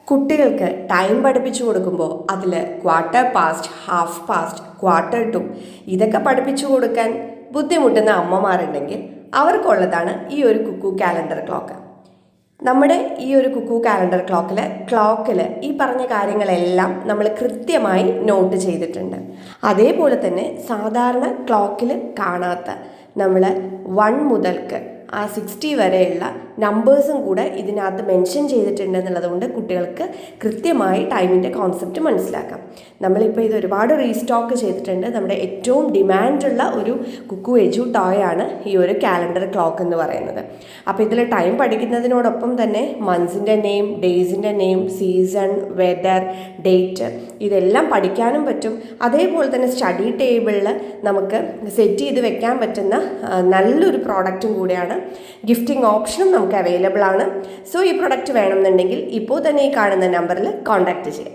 കുട്ടികൾക്ക് ടൈം പഠിപ്പിച്ചു കൊടുക്കുമ്പോൾ അതിൽ quarter past, half past, quarter to ഇതൊക്കെ പഠിപ്പിച്ചു കൊടുക്കാൻ ബുദ്ധിമുട്ടുന്ന അമ്മമാരുണ്ടെങ്കിൽ അവർക്കുള്ളതാണ് ഈ ഒരു കുക്കു കാലണ്ടർ ക്ലോക്ക്. നമ്മുടെ ഈ ഒരു കുക്കു കാലണ്ടർ ക്ലോക്കിൽ ഈ പറഞ്ഞ കാര്യങ്ങളെല്ലാം നമ്മൾ കൃത്യമായി നോട്ട് ചെയ്തിട്ടുണ്ട്. അതേപോലെ തന്നെ സാധാരണ ക്ലോക്കിൽ കാണാത്ത നമ്മൾ 1 മുതൽക്ക് ആ 60 വരെയുള്ള നമ്പേഴ്സും കൂടെ ഇതിനകത്ത് മെൻഷൻ ചെയ്തിട്ടുണ്ട് എന്നുള്ളത് കൊണ്ട് കുട്ടികൾക്ക് കൃത്യമായി ടൈമിൻ്റെ കോൺസെപ്റ്റ് മനസ്സിലാക്കാം. നമ്മളിപ്പോൾ ഇത് ഒരുപാട് റീസ്റ്റോക്ക് ചെയ്തിട്ടുണ്ട്. നമ്മുടെ ഏറ്റവും ഡിമാൻഡുള്ള ഒരു കുക്കു എജു ടോയാണ് ഈ ഒരു കാലണ്ടർ ക്ലോക്ക് എന്ന് പറയുന്നത്. അപ്പോൾ ഇതിൽ ടൈം പഠിക്കുന്നതിനോടൊപ്പം തന്നെ മന്ത്സിൻ്റെ നെയിം, ഡേയ്സിൻ്റെ നെയിം, സീസൺ, വെതർ, ഡേറ്റ് ഇതെല്ലാം പഠിക്കാനും പറ്റും. അതേപോലെ തന്നെ സ്റ്റഡി ടേബിളിൽ നമുക്ക് സെറ്റ് ചെയ്ത് വെക്കാൻ പറ്റുന്ന നല്ലൊരു പ്രോഡക്റ്റും കൂടിയാണ്. ഗിഫ്റ്റിംഗ് ഓപ്ഷനും നമുക്ക് അവൈലബിൾ ആണ്. സോ ഈ പ്രൊഡക്റ്റ് വേണമെന്നുണ്ടെങ്കിൽ ഇപ്പോൾ തന്നെ ഈ കാണുന്ന നമ്പറിൽ കോൺടാക്റ്റ് ചെയ്യാം.